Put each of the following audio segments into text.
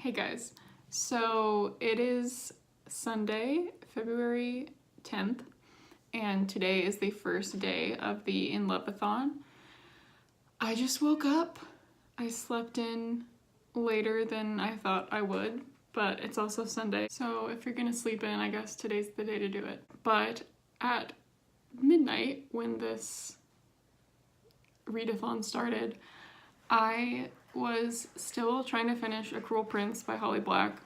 Hey guys, so it is Sunday, February 10th, and today is the first day of the InLoveAthon. I just woke up. I slept in later than I thought I would, but it's also Sunday, so if you're gonna sleep in, I guess today's the day to do it. But at midnight, when this readathon started, I was still trying to finish A Cruel Prince by Holly Black.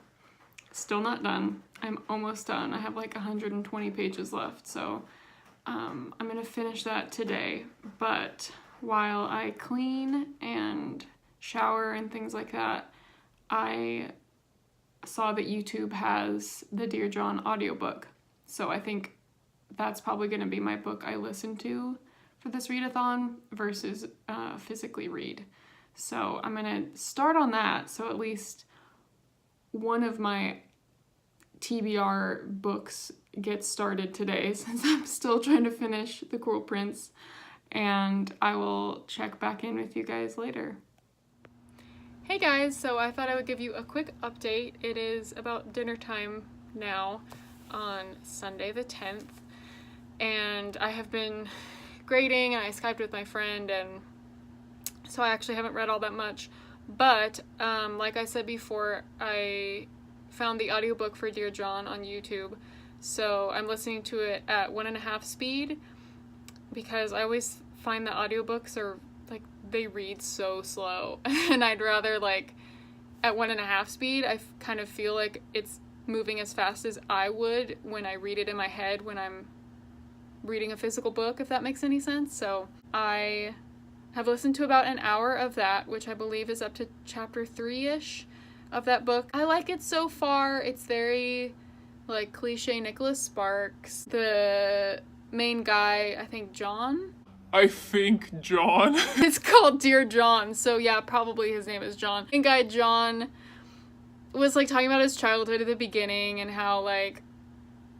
Still not done. I'm almost done. I have like 120 pages left, so I'm gonna finish that today. But while I clean and shower and things like that, I saw that YouTube has the Dear John audiobook. So I think that's probably gonna be my book I listen to for this readathon versus physically read. So I'm gonna start on that, so at least one of my TBR books gets started today, since I'm still trying to finish The Cruel Prince, and I will check back in with you guys later. Hey guys, so I thought I would give you a quick update. It is about dinner time now on Sunday the 10th, and I have been grading, and I Skyped with my friend, and so I actually haven't read all that much, but like I said before, I found the audiobook for Dear John on YouTube, so I'm listening to it at 1.5 speed, because I always find that audiobooks are, like, they read so slow, and I'd rather, like, at 1.5 speed, I kind of feel like it's moving as fast as I would when I read it in my head when I'm reading a physical book, if that makes any sense. So I have listened to about an hour of that, which I believe is up to chapter 3-ish of that book. I like it so far. It's very, like, cliche Nicholas Sparks. The main guy, I think John? It's called Dear John, so yeah, probably his name is John. The main guy, John, was, like, talking about his childhood at the beginning and how, like,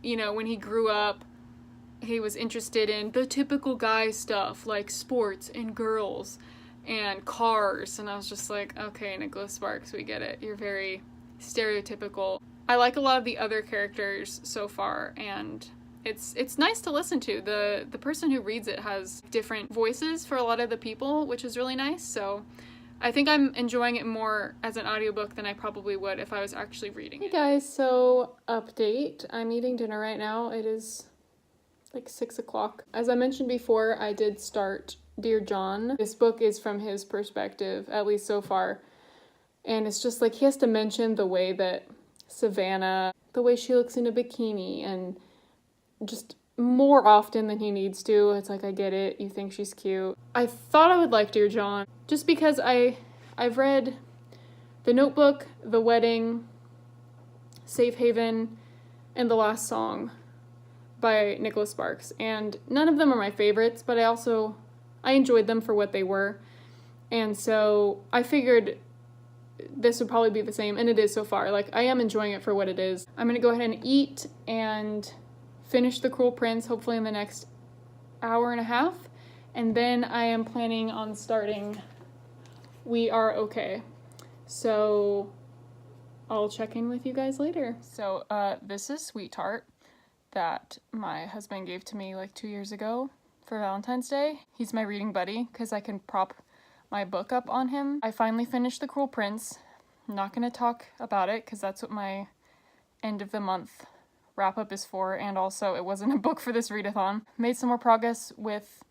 you know, when he grew up, he was interested in the typical guy stuff, like sports and girls and cars, and I was just like, okay, Nicholas Sparks, we get it. You're very stereotypical. I like a lot of the other characters so far, and it's nice to listen to. The person who reads it has different voices for a lot of the people, which is really nice, so I think I'm enjoying it more as an audiobook than I probably would if I was actually reading it. Hey guys, so update. I'm eating dinner right now. It is like 6 o'clock. As I mentioned before, I did start Dear John. This book is from his perspective, at least so far. And it's just like he has to mention the way that Savannah, the way she looks in a bikini, and just more often than he needs to. It's like, I get it, you think she's cute. I thought I would like Dear John, just because I've read The Notebook, The Wedding, Safe Haven, and The Last Song by Nicholas Sparks, and none of them are my favorites, but I enjoyed them for what they were, and so I figured this would probably be the same, and it is so far. Like, I am enjoying it for what it is. I'm gonna go ahead and eat and finish The Cruel Prince, hopefully in the next hour and a half, and then I am planning on starting We Are Okay. So I'll check in with you guys later. So this is Sweet Tart that my husband gave to me like 2 years ago for Valentine's Day. He's my reading buddy because I can prop my book up on him. I finally finished The Cruel Prince. I'm not going to talk about it because that's what my end of the month wrap up is for, and also it wasn't a book for this readathon. Made some more progress with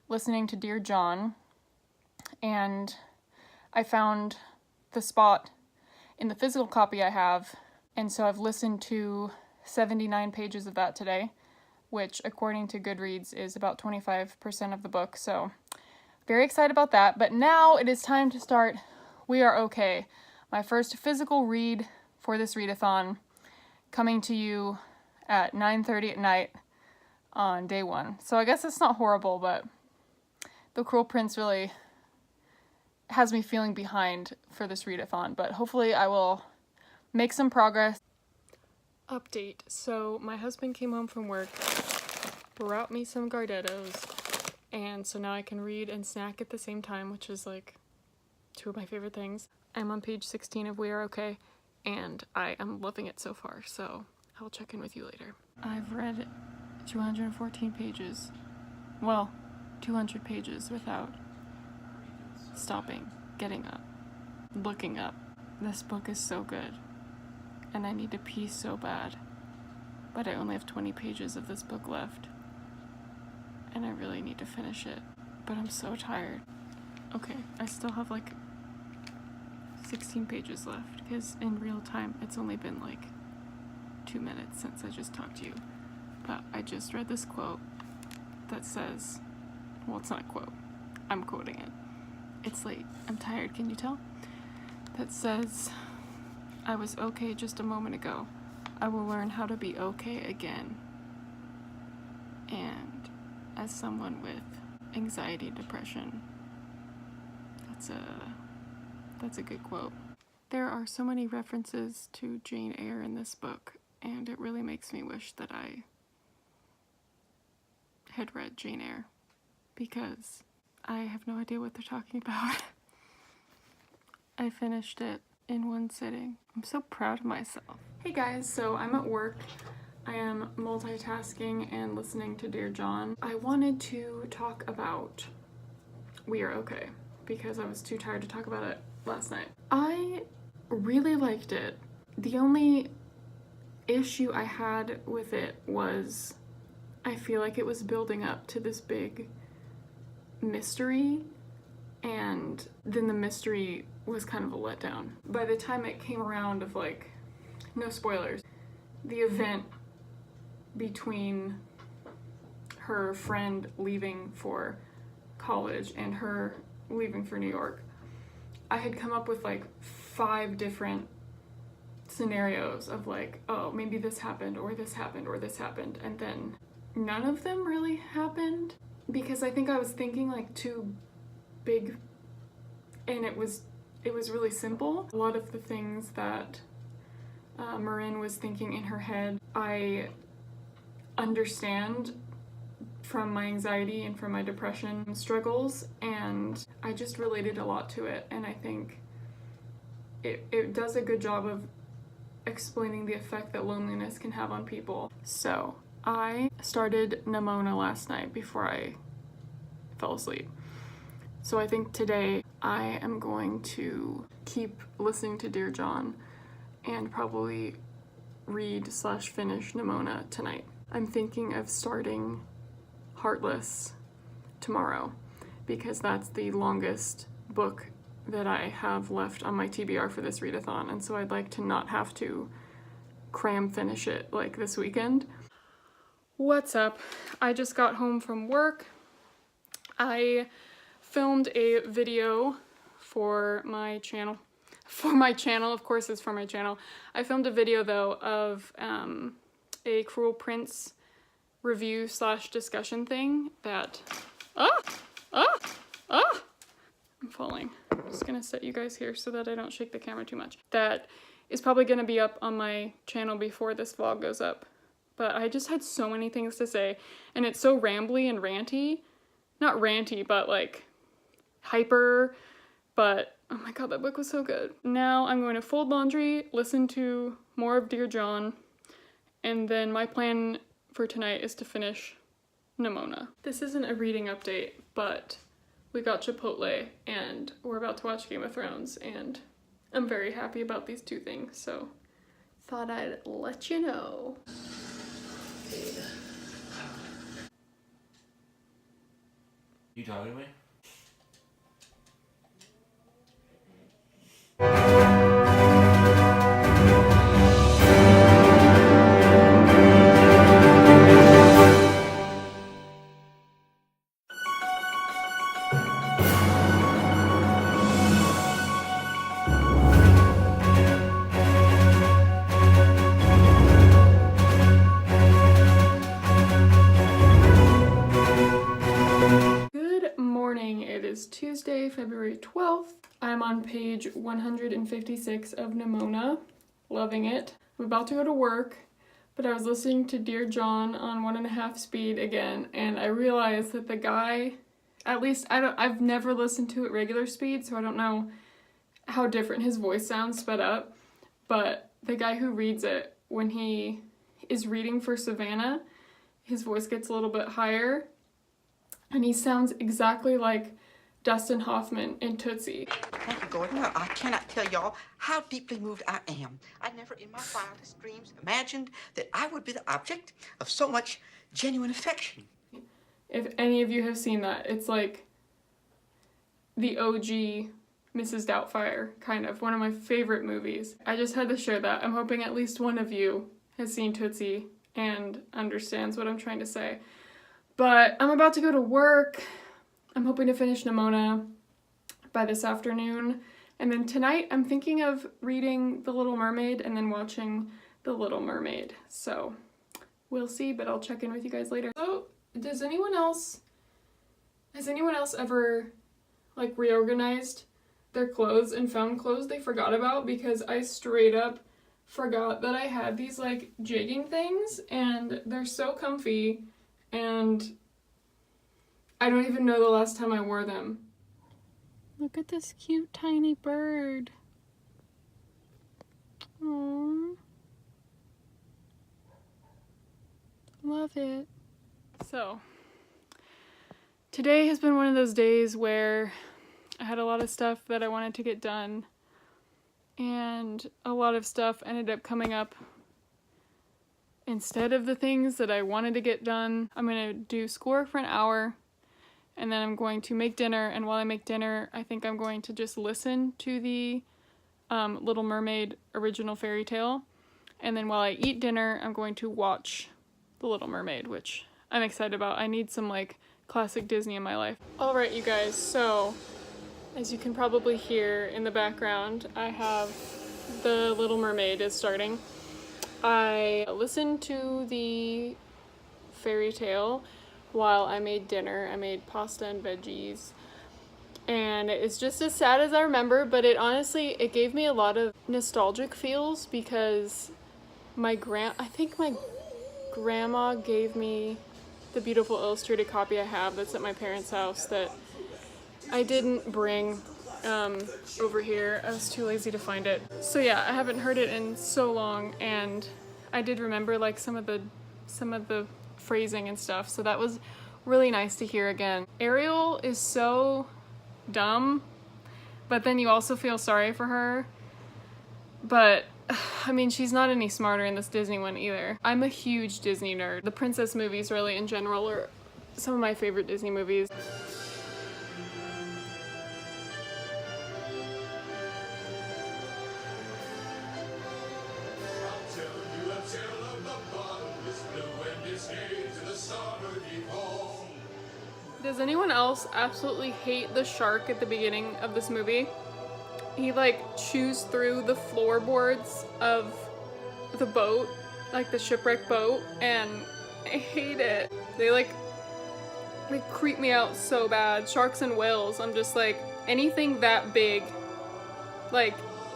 listening to Dear John, and I found the spot in the physical copy I have, and so I've listened to 79 pages of that today, which according to Goodreads is about 25% of the book, so very excited about that. But now it is time to start We Are Okay, my first physical read for this readathon, coming to you at 9:30 at night on day 1. So I guess it's not horrible, but The Cruel Prince really has me feeling behind for this readathon, but hopefully I will make some progress. Update. So my husband came home from work, brought me some Gardettos, and so now I can read and snack at the same time, which is like 2 of my favorite things. I'm on page 16 of We Are Okay, and I am loving it so far, so I'll check in with you later. I've read 214 pages. Well, 200 pages without stopping, getting up, looking up. This book is so good, and I need to pee so bad, but I only have 20 pages of this book left, and I really need to finish it, but I'm so tired. Okay, I still have like 16 pages left, because in real time it's only been like 2 minutes since I just talked to you, but I just read this quote that says, well, it's not a quote, I'm quoting it. It's late, I'm tired, can you tell? That says, I was okay just a moment ago. I will learn how to be okay again. And as someone with anxiety, depression, that's a good quote. There are so many references to Jane Eyre in this book, and it really makes me wish that I had read Jane Eyre, because I have no idea what they're talking about. I finished it in one sitting. I'm so proud of myself. Hey guys, so I'm at work. I am multitasking and listening to Dear John. I wanted to talk about We Are Okay, because I was too tired to talk about it last night. I really liked it. The only issue I had with it was I feel like it was building up to this big mystery, and then the mystery was kind of a letdown. By the time it came around of like, no spoilers, the event between her friend leaving for college and her leaving for New York, I had come up with like 5 different scenarios of like, oh, maybe this happened, or this happened, or this happened, and then none of them really happened, because I think I was thinking like too big, and it was really simple. A lot of the things that Marin was thinking in her head, I understand from my anxiety and from my depression struggles, and I just related a lot to it, and I think it does a good job of explaining the effect that loneliness can have on people. So I started Nimona last night before I fell asleep. So I think today I am going to keep listening to Dear John and probably read/finish Nimona tonight. I'm thinking of starting Heartless tomorrow, because that's the longest book that I have left on my TBR for this readathon, and so I'd like to not have to cram finish it like this weekend. What's up? I just got home from work. I filmed a video for my channel. Of course it's for my channel. I filmed a video though of a Cruel Prince review/discussion thing that, I'm falling. I'm just gonna set you guys here so that I don't shake the camera too much. That is probably gonna be up on my channel before this vlog goes up. But I just had so many things to say, and it's so rambly and ranty. Not ranty, but like hyper, but oh my god, that book was so good. Now I'm going to fold laundry, listen to more of Dear John, and then my plan for tonight is to finish Nimona. This isn't a reading update, but we got Chipotle and we're about to watch Game of Thrones, and I'm very happy about these 2 things, so thought I'd let you know. You talking to me? Tuesday, February 12th. I'm on page 156 of Nimona. Loving it. I'm about to go to work, but I was listening to Dear John on 1.5 speed again, and I realized that the guy, at least I've never listened to it regular speed, so I don't know how different his voice sounds sped up, but the guy who reads it, when he is reading for Savannah, his voice gets a little bit higher, and he sounds exactly like Dustin Hoffman in Tootsie. Thank you, Gordon. Well, I cannot tell y'all how deeply moved I am. I never in my wildest dreams imagined that I would be the object of so much genuine affection. If any of you have seen that, it's like the OG Mrs. Doubtfire, kind of. One of my favorite movies. I just had to share that. I'm hoping at least one of you has seen Tootsie and understands what I'm trying to say. But I'm about to go to work. I'm hoping to finish Nimona by this afternoon. And then tonight I'm thinking of reading The Little Mermaid and then watching The Little Mermaid. So we'll see, but I'll check in with you guys later. So has anyone else ever like reorganized their clothes and found clothes they forgot about? Because I straight up forgot that I had these like jigging things, and they're so comfy, and I don't even know the last time I wore them. Look at this cute tiny bird. Aww. Love it. So, today has been one of those days where I had a lot of stuff that I wanted to get done, and a lot of stuff ended up coming up instead of the things that I wanted to get done. I'm gonna do schoolwork for an hour, and then I'm going to make dinner, and while I make dinner, I think I'm going to just listen to the Little Mermaid original fairy tale, and then while I eat dinner, I'm going to watch The Little Mermaid, which I'm excited about. I need some like classic Disney in my life. Alright, you guys, so as you can probably hear in the background, I have The Little Mermaid is starting. I listened to the fairy tale while I made dinner. I made pasta and veggies, and it's just as sad as I remember, but it gave me a lot of nostalgic feels because I think my grandma gave me the beautiful illustrated copy I have that's at my parents' house that I didn't bring over here. I was too lazy to find it. So yeah, I haven't heard it in so long, and I did remember like some of the phrasing and stuff, so that was really nice to hear again. Ariel is so dumb, but then you also feel sorry for her. But I mean, she's not any smarter in this Disney one either. I'm a huge Disney nerd. The princess movies really in general are some of my favorite Disney movies. Does anyone else absolutely hate the shark at the beginning of this movie? He like chews through the floorboards of the boat, like the shipwreck boat, and I hate it. They creep me out so bad. Sharks and whales, I'm just like, anything that big like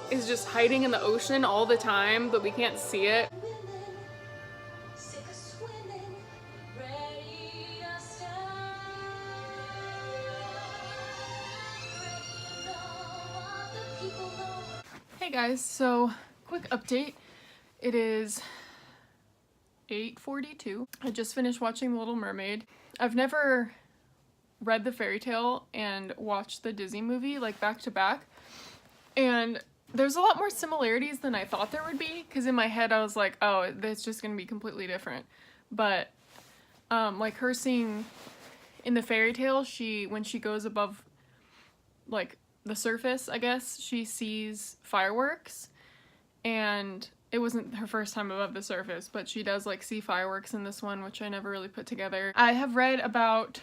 is just hiding in the ocean all the time, but we can't see it. Hey guys, so quick update. It is 8:42. I just finished watching The Little Mermaid. I've never read the fairy tale and watched the Disney movie like back to back, and there's a lot more similarities than I thought there would be, because in my head I was like, oh, it's just gonna be completely different. But like her scene in the fairy tale, when she goes above like the surface, I guess, she sees fireworks, and it wasn't her first time above the surface, but she does like see fireworks in this one, which I never really put together. I have read about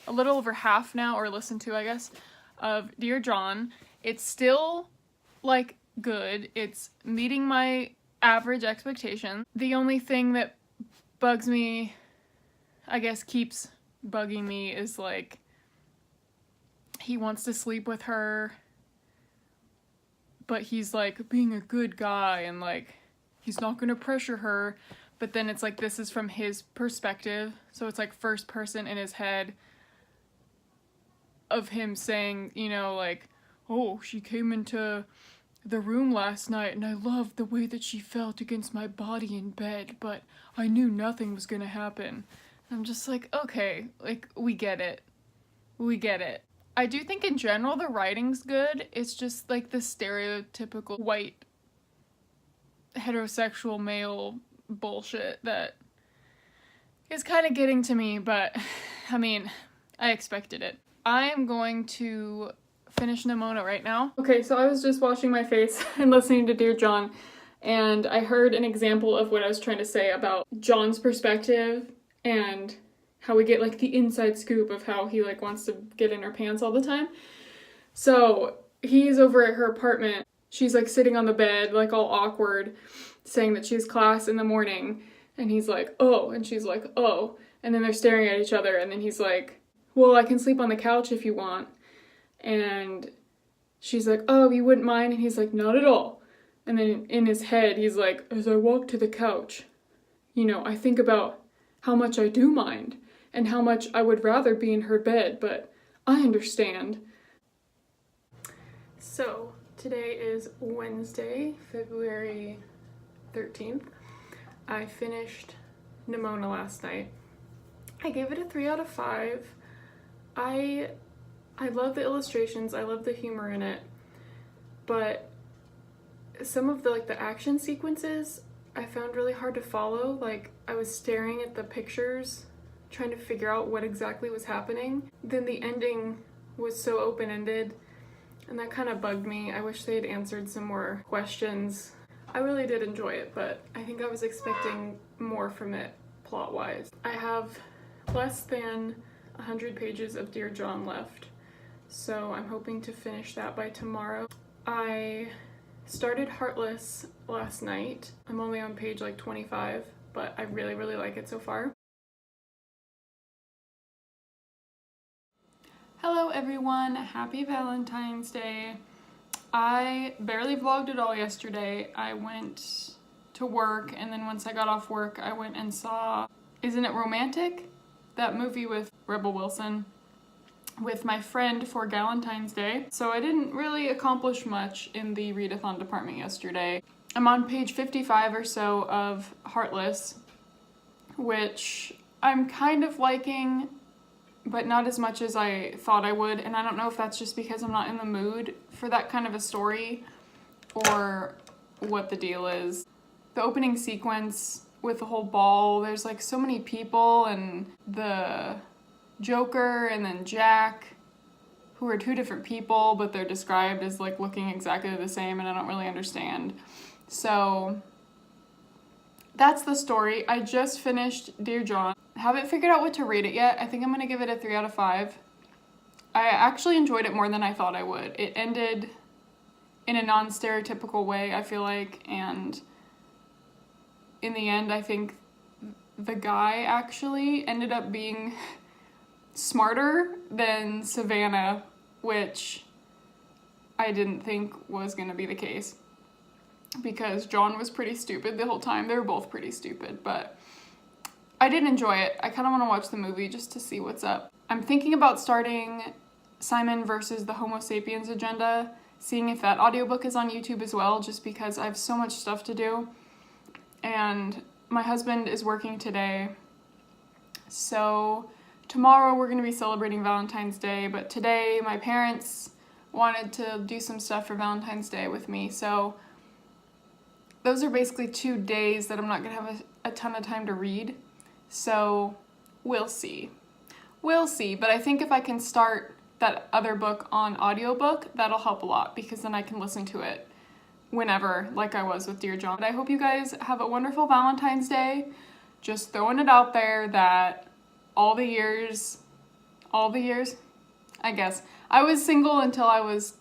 a little over half now, or listened to, I guess, of Dear John. It's still like good. It's meeting my average expectation. The only thing that bugs me, I guess keeps bugging me, is like he wants to sleep with her, but he's like being a good guy and like he's not gonna pressure her, but then it's like this is from his perspective, so it's like first person in his head of him saying, you know, like, oh, she came into the room last night and I loved the way that she felt against my body in bed, but I knew nothing was gonna happen. I'm just like, okay, like, we get it. We get it. I do think in general the writing's good. It's just like the stereotypical white heterosexual male bullshit that is kind of getting to me, but I mean, I expected it. I am going to finish Nimona right now. Okay, so I was just washing my face and listening to Dear John, and I heard an example of what I was trying to say about John's perspective and how we get like the inside scoop of how he like wants to get in her pants all the time. So he's over at her apartment. She's like sitting on the bed, like all awkward, saying that she has class in the morning. And he's like, oh, and she's like, oh. And then they're staring at each other, and then he's like, well, I can sleep on the couch if you want. And she's like, oh, you wouldn't mind? And he's like, not at all. And then in his head, he's like, as I walk to the couch, you know, I think about how much I do mind and how much I would rather be in her bed, but I understand. So today is Wednesday, February 13th. I finished Nimona last night. I gave it a 3 out of 5. I love the illustrations, I love the humor in it, but some of the action sequences I found really hard to follow. Like, I was staring at the pictures, trying to figure out what exactly was happening. Then the ending was so open-ended, and that kind of bugged me. I wish they had answered some more questions. I really did enjoy it, but I think I was expecting more from it plot-wise. I have less than 100 pages of Dear John left, so I'm hoping to finish that by tomorrow. I started Heartless last night. I'm only on page like 25, but I really, really like it so far. Hello everyone, happy Valentine's Day. I barely vlogged at all yesterday. I went to work, and then once I got off work, I went and saw Isn't It Romantic? That movie with Rebel Wilson with my friend for Valentine's Day. So I didn't really accomplish much in the readathon department yesterday. I'm on page 55 or so of Heartless, which I'm kind of liking, but not as much as I thought I would, and I don't know if that's just because I'm not in the mood for that kind of a story or what the deal is. The opening sequence with the whole ball, there's like so many people, and the Joker and then Jack, who are two different people, but they're described as like looking exactly the same, and I don't really understand. So that's the story. I just finished Dear John. Haven't figured out what to rate it yet. I think I'm gonna give it a 3 out of 5. I actually enjoyed it more than I thought I would. It ended in a non-stereotypical way, I feel like, and in the end, I think the guy actually ended up being smarter than Savannah, which I didn't think was gonna be the case, because John was pretty stupid the whole time. They were both pretty stupid, but I did enjoy it. I kind of want to watch the movie just to see what's up. I'm thinking about starting Simon versus the Homosapiens Agenda, seeing if that audiobook is on YouTube as well, just because I have so much stuff to do. And my husband is working today, so tomorrow we're going to be celebrating Valentine's Day, but today my parents wanted to do some stuff for Valentine's Day with me, so those are basically 2 days that I'm not going to have a ton of time to read. So we'll see. We'll see, but I think if I can start that other book on audiobook, that'll help a lot, because then I can listen to it whenever, like I was with Dear John. But I hope you guys have a wonderful Valentine's Day. Just throwing it out there that all the years, I guess, I was single until I was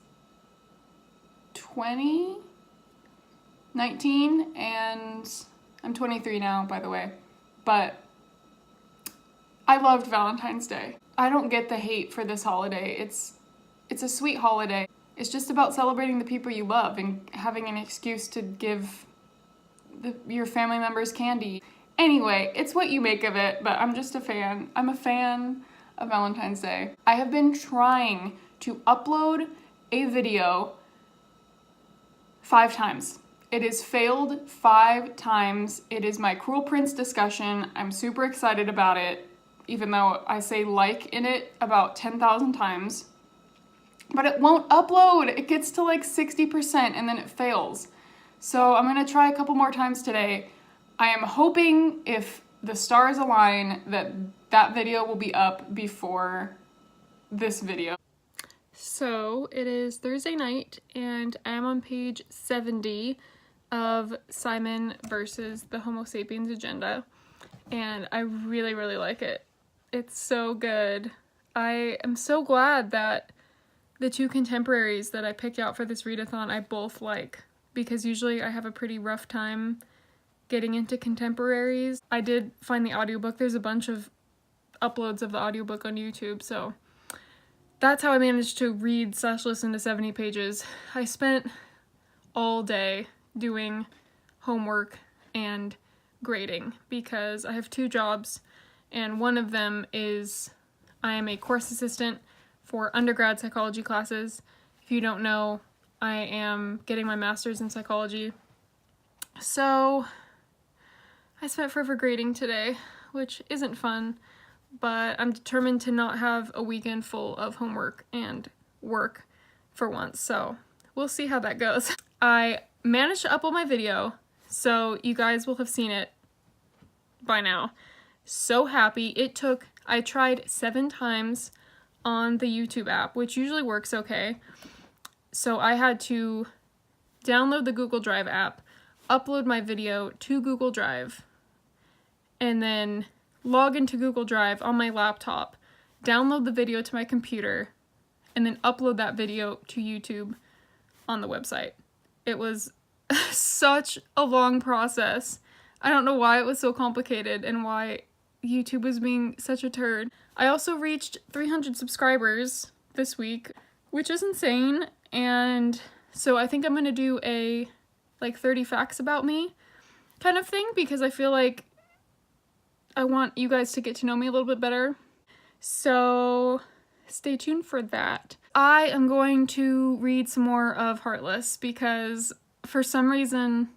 19, and I'm 23 now, by the way. But I loved Valentine's Day. I don't get the hate for this holiday. It's a sweet holiday. It's just about celebrating the people you love and having an excuse to give your family members candy. Anyway, it's what you make of it, but I'm just a fan. I'm a fan of Valentine's Day. I have been trying to upload a video 5 times. It has failed 5 times. It is my Cruel Prince discussion. I'm super excited about it, even though I say like in it about 10,000 times. But it won't upload. It gets to like 60% and then it fails. So I'm gonna try a couple more times today. I am hoping, if the stars align, that that video will be up before this video. So it is Thursday night and I'm on page 70 of Simon versus the Homosapiens agenda, and I really, really like it. It's so good. I am so glad that the 2 contemporaries that I picked out for this readathon I both like, because usually I have a pretty rough time getting into contemporaries. I did find the audiobook. There's a bunch of uploads of the audiobook on YouTube, so that's how I managed to read / listen to 70 pages. I spent all day doing homework and grading because I have 2 jobs, and one of them is I am a course assistant for undergrad psychology classes. If you don't know, I am getting my master's in psychology. So I spent forever grading today, which isn't fun, but I'm determined to not have a weekend full of homework and work for once, so we'll see how that goes. I managed to upload my video, so you guys will have seen it by now. So happy. I tried 7 times on the YouTube app, which usually works okay. So I had to download the Google Drive app, upload my video to Google Drive, and then log into Google Drive on my laptop, download the video to my computer, and then upload that video to YouTube on the website. It was such a long process. I don't know why it was so complicated and why YouTube was being such a turd. I also reached 300 subscribers this week, which is insane, and so I think I'm gonna do a like 30 facts about me kind of thing, because I feel like I want you guys to get to know me a little bit better. So stay tuned for that. I am going to read some more of Heartless because for some reason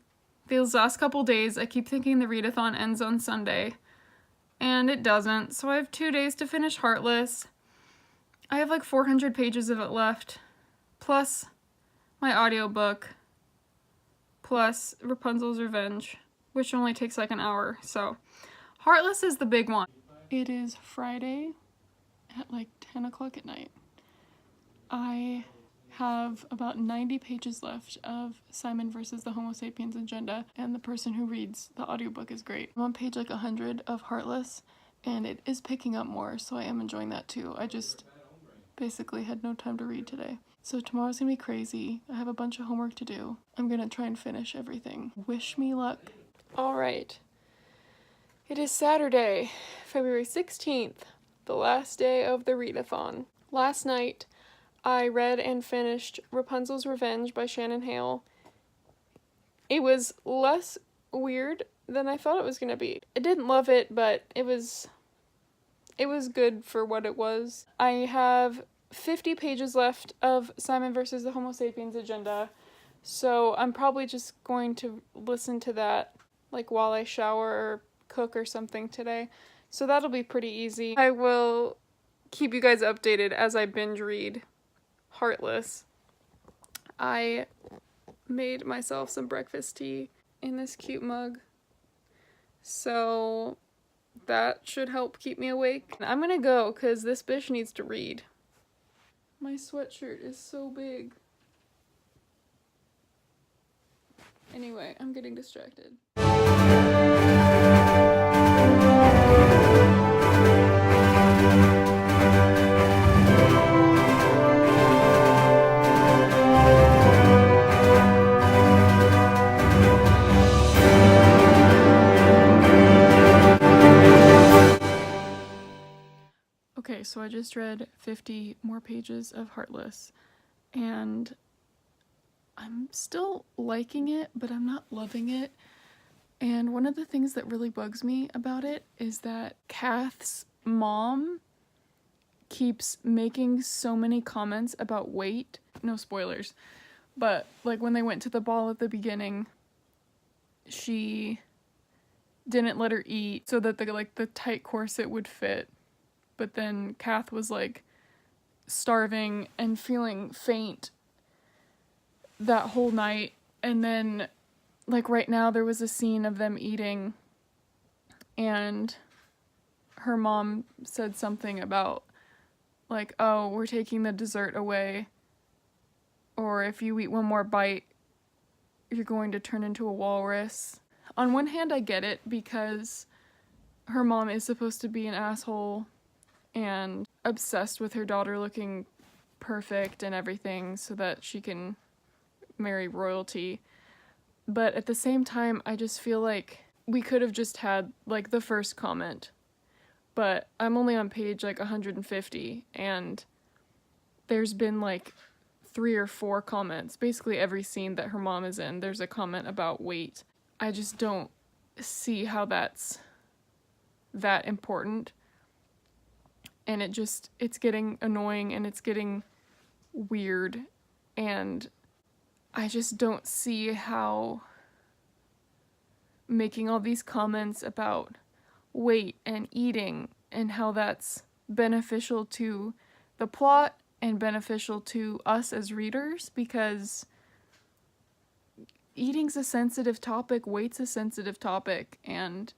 these last couple days I keep thinking the readathon ends on Sunday, and it doesn't. So I have 2 days to finish Heartless. I have like 400 pages of it left, plus my audiobook, plus Rapunzel's Revenge, which only takes like an hour. So Heartless is the big one. It is Friday at like 10 o'clock at night. I have about 90 pages left of Simon versus the Homosapiens agenda, and the person who reads the audiobook is great. I'm on page like 100 of Heartless, and it is picking up more, so I am enjoying that too. I just basically had no time to read today. So tomorrow's gonna be crazy. I have a bunch of homework to do. I'm gonna try and finish everything. Wish me luck. All right. It is Saturday, February 16th, the last day of the readathon. Last night, I read and finished Rapunzel's Revenge by Shannon Hale. It was less weird than I thought it was gonna be. I didn't love it, but it was good for what it was. I have 50 pages left of Simon versus the Homosapiens agenda, so I'm probably just going to listen to that like while I shower or cook or something today. So that'll be pretty easy. I will keep you guys updated as I binge read Heartless. I made myself some breakfast tea in this cute mug, so that should help keep me awake. I'm gonna go because this bitch needs to read. My sweatshirt is so big. Anyway, I'm getting distracted. Okay, so I just read 50 more pages of Heartless, and I'm still liking it, but I'm not loving it. And one of the things that really bugs me about it is that Kath's mom keeps making so many comments about weight. No spoilers. but like when they went to the ball at the beginning, she didn't let her eat so that the tight corset would fit. But then Kath was like starving and feeling faint that whole night. And then like right now there was a scene of them eating, and her mom said something about like, oh, we're taking the dessert away, or if you eat one more bite, you're going to turn into a walrus. On one hand, I get it, because her mom is supposed to be an asshole and obsessed with her daughter looking perfect and everything so that she can marry royalty. But at the same time, I just feel like we could have just had like the first comment. But I'm only on page like 150, and there's been like 3 or 4 comments. Basically every scene that her mom is in, there's a comment about weight. I just don't see how that's that important. And it's getting annoying and it's getting weird, and I just don't see how making all these comments about weight and eating and how that's beneficial to the plot and beneficial to us as readers, because eating's a sensitive topic, weight's a sensitive topic, and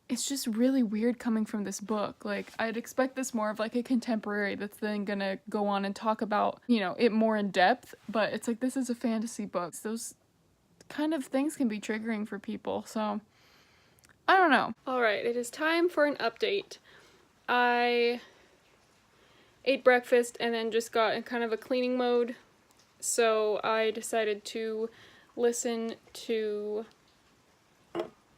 it's just really weird coming from this book. Like, I'd expect this more of like a contemporary that's then gonna go on and talk about, you know, it more in depth, but it's like, this is a fantasy book. Those kind of things can be triggering for people, so I don't know. Alright, it is time for an update. I ate breakfast and then just got in kind of a cleaning mode, so I decided to listen to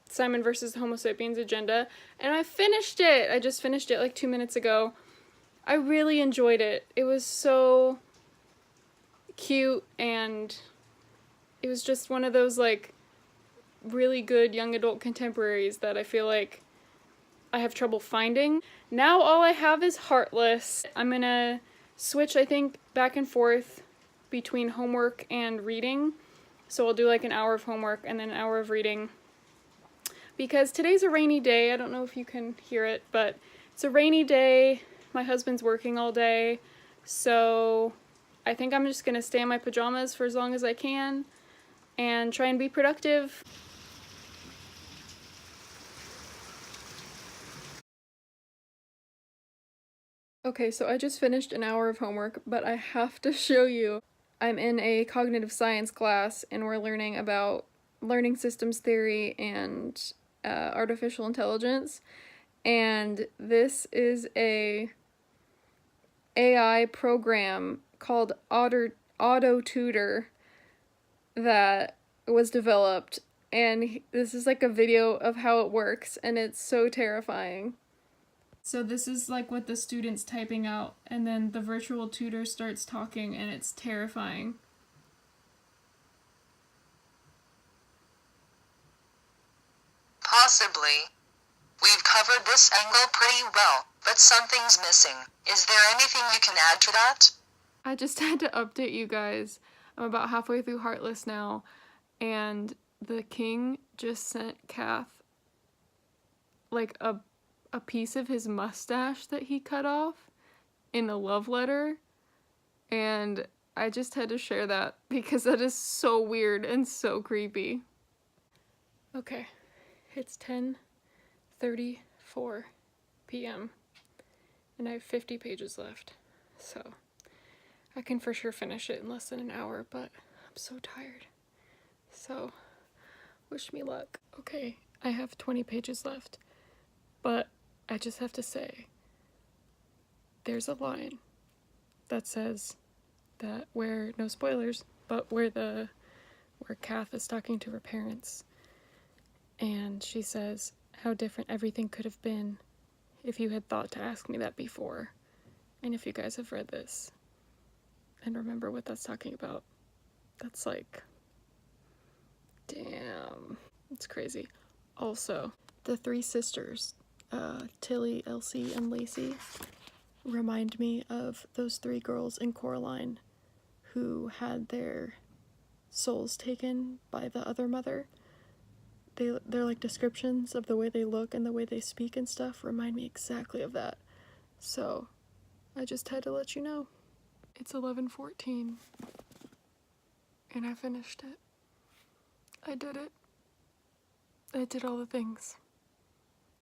Simon vs. the Homosapiens Agenda, and I finished it! I just finished it like 2 minutes ago. I really enjoyed it. It was so cute, and it was just one of those like really good young adult contemporaries that I feel like I have trouble finding. Now all I have is Heartless. I'm gonna switch, I think, back and forth between homework and reading. So I'll do like an hour of homework and then an hour of reading. Because today's a rainy day. I don't know if you can hear it, but it's a rainy day. My husband's working all day. So I think I'm just gonna stay in my pajamas for as long as I can and try and be productive. Okay, so I just finished an hour of homework, but I have to show you. I'm in a cognitive science class, and we're learning about learning systems theory and artificial intelligence, and this is a AI program called Auto Tutor that was developed, and this is like a video of how it works, and it's so terrifying. So this is like what the student's typing out, and then the virtual tutor starts talking, and it's terrifying. Possibly. We've covered this angle pretty well, but something's missing. Is there anything you can add to that? I just had to update you guys. I'm about halfway through Heartless now, and the king just sent Kath like a piece of his mustache that he cut off in a love letter, and I just had to share that because that is so weird and so creepy. Okay, it's 10:34 p.m. and I have 50 pages left, so I can for sure finish it in less than an hour, but I'm so tired, so wish me luck. Okay, I have 20 pages left, but I just have to say, there's a line that says that where, no spoilers, but where Kath is talking to her parents, and she says, how different everything could have been if you had thought to ask me that before. And if you guys have read this and remember what that's talking about, that's like, damn, it's crazy. Also, the 3 sisters, Tilly, Elsie, and Lacey, remind me of those 3 girls in Coraline who had their souls taken by the other mother. They're like descriptions of the way they look and the way they speak and stuff remind me exactly of that. So I just had to let you know. It's 11:14 and I finished it. I did it. I did all the things.